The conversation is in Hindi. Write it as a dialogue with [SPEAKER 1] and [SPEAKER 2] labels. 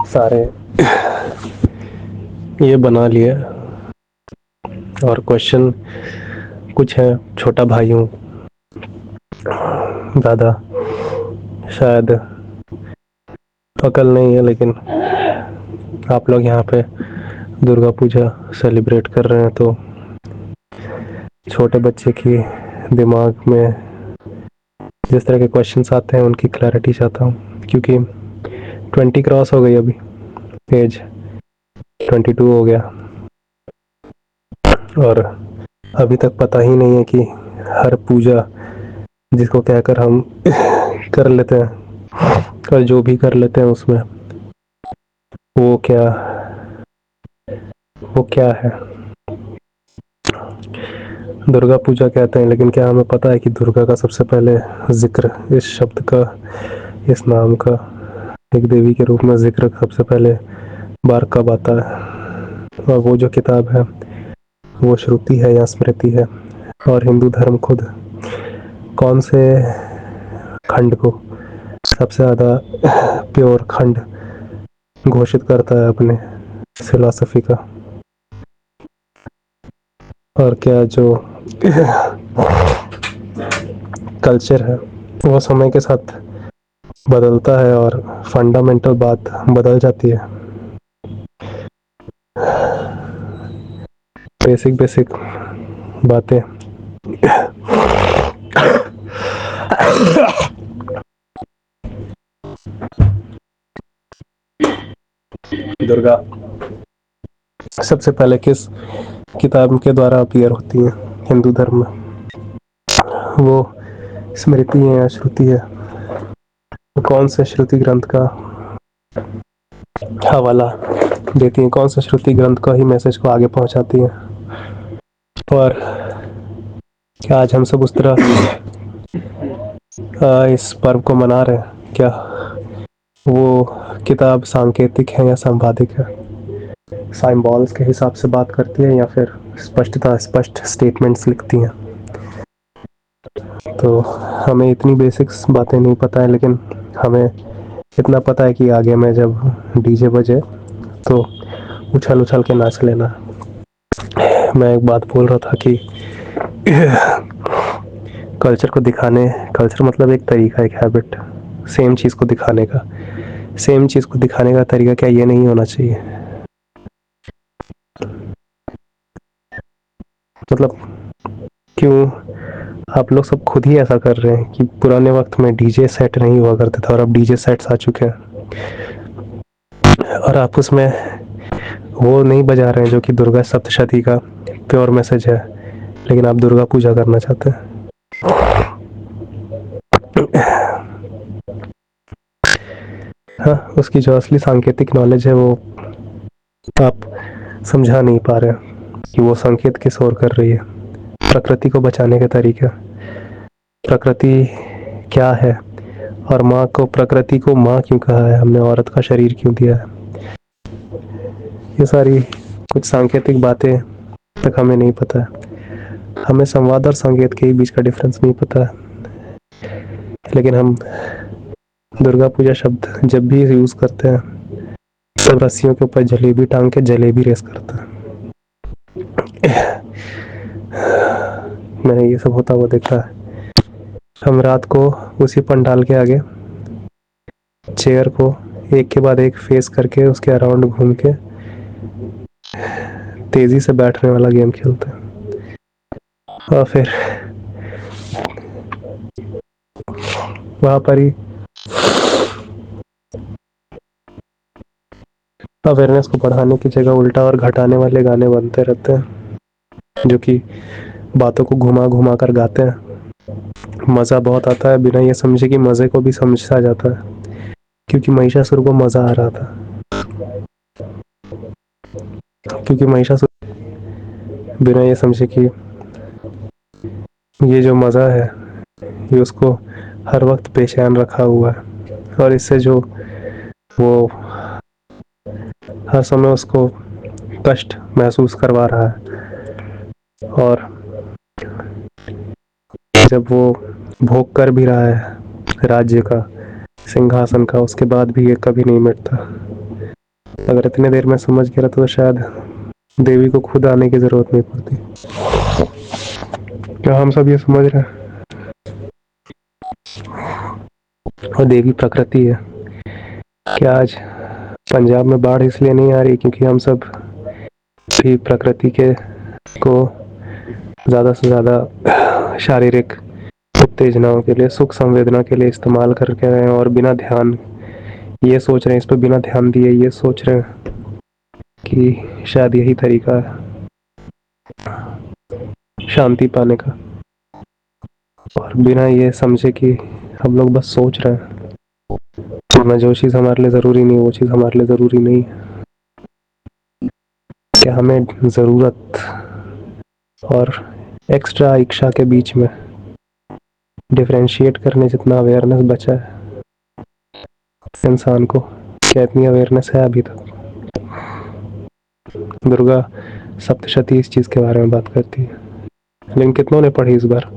[SPEAKER 1] सारे ये बना लिए। और क्वेश्चन कुछ है, छोटा भाई हूँ, ज़्यादा शायद अकल नहीं है, लेकिन आप लोग यहाँ पे दुर्गा पूजा सेलिब्रेट कर रहे हैं तो छोटे बच्चे की दिमाग में जिस तरह के क्वेश्चंस आते हैं उनकी क्लैरिटी चाहता हूँ, क्योंकि 20 क्रॉस हो गई, अभी एज 22 हो गया और अभी तक पता ही नहीं है कि हर पूजा जिसको कहकर हम कर लेते हैं और जो भी कर लेते हैं उसमें वो क्या है। दुर्गा पूजा कहते हैं, लेकिन क्या हमें पता है कि दुर्गा का सबसे पहले जिक्र, इस शब्द का, इस नाम का, एक देवी के रूप में जिक्र सबसे पहले बार कब आता है? और वो जो किताब है वो श्रुति है या स्मृति है? और हिंदू धर्म खुद कौन से खंड को सबसे ज़्यादा प्योर खंड घोषित करता है अपने फिलॉसफी का? और क्या जो कल्चर है वो समय के साथ बदलता है और फंडामेंटल बात बदल जाती है। बेसिक बेसिक बातें दुर्गा सबसे पहले किस किताब के द्वारा अपीयर होती है हिंदू धर्म में? वो स्मृति है या श्रुति है? कौन से श्रुति ग्रंथ का हवाला देती है? कौन से श्रुति ग्रंथ का ही मैसेज को आगे पहुंचाती है? और क्या आज हम सब उस तरह इस पर्व को मना रहे हैं? क्या वो किताब सांकेतिक है या संवादिक है? साइंबॉल्स के हिसाब से बात करती है या फिर स्पष्ट स्टेटमेंट्स लिखती हैं? तो हमें इतनी बेसिक्स बातें नहीं पता है, लेकिन हमें इतना पता है कि आगे में जब डीजे बजे तो उछल उछल के नाच लेना। मैं एक बात बोल रहा था कि कल्चर को दिखाने, कल्चर मतलब एक तरीका, एक हैबिट, सेम चीज़ को दिखाने का, सेम चीज़ को दिखाने का तरीका क्या ये नहीं होना चाहिए? मतलब क्यों आप लोग सब खुद ही ऐसा कर रहे हैं कि पुराने वक्त में डीजे सेट नहीं हुआ करते थे और अब डीजे सेट्स आ चुके हैं और आप उसमें वो नहीं बजा रहे हैं जो कि दुर्गा सप्तशती का प्योर मैसेज है, लेकिन आप दुर्गा पूजा करना चाहते हैं। हाँ, उसकी जो असली सांकेतिक नॉलेज है वो आप समझा नहीं पा रहे कि वो संकेत किस ओर कर रही है। प्रकृति को बचाने के तरीके, प्रकृति क्या है और माँ को, प्रकृति को माँ क्यों कहा है, हमने औरत का शरीर क्यों दिया है, ये सारी कुछ सांकेतिक बातें तक हमें नहीं पता है। हमें संवाद और संकेत के बीच का डिफरेंस नहीं पता है, लेकिन हम दुर्गा पूजा शब्द जब भी यूज करते हैं तब रस्सियों के ऊपर जलेबी टांग के जलेबी रेस करते हैं। मैंने ये सब होता हुआ देखा है। हम रात को उसी पंडाल के आगे चेयर को एक के बाद एक फेस करके उसके अराउंड घूम के तेजी से बैठने वाला गेम खेलते हैं और फिर वहां पर ही अवेयरनेस को बढ़ाने की जगह उल्टा और घटाने वाले गाने बनते रहते हैं, जो कि बातों को घुमा घुमा कर गाते हैं। मज़ा बहुत आता है, बिना ये समझे कि मज़े को भी समझा जाता है, क्योंकि महिषासुर को मज़ा आ रहा था, क्योंकि महिषासुर बिना ये समझे कि ये जो मज़ा है ये उसको हर वक्त बेचैन रखा हुआ है और इससे जो वो हर समय उसको कष्ट महसूस करवा रहा है, और जब वो भोग कर भी रहा है राज्य का, सिंहासन का, उसके बाद भी ये कभी नहीं मिटता। अगर इतने देर में समझ गया तो शायद देवी को खुद आने की जरूरत नहीं पड़ती। क्या हम सब ये समझ रहे हैं? और देवी प्रकृति है। क्या आज पंजाब में बाढ़ इसलिए नहीं आ रही क्योंकि हम सब भी प्रकृति के को ज़्यादा से ज़्यादा शारीरिक उत्तेजनाओं के लिए, सुख संवेदना के लिए इस्तेमाल करके रहे हैं, और बिना ध्यान ये सोच रहे हैं, इस पर बिना ध्यान दिए ये सोच रहे हैं कि शायद यही तरीका है शांति पाने का, और बिना ये समझे कि हम लोग बस सोच रहे हैं। वरना जो चीज़ हमारे लिए ज़रूरी नहीं वो चीज़ हमारे लिए ज़रूरी नहीं है। क्या हमें ज़रूरत और एक्स्ट्रा इच्छा के बीच में डिफरेंशिएट करने जितना अवेयरनेस बचा है इंसान को? क्या इतनी अवेयरनेस है अभी तक? दुर्गा सप्तशती इस चीज़ के बारे में बात करती है, लेकिन कितनों ने पढ़ी इस बार?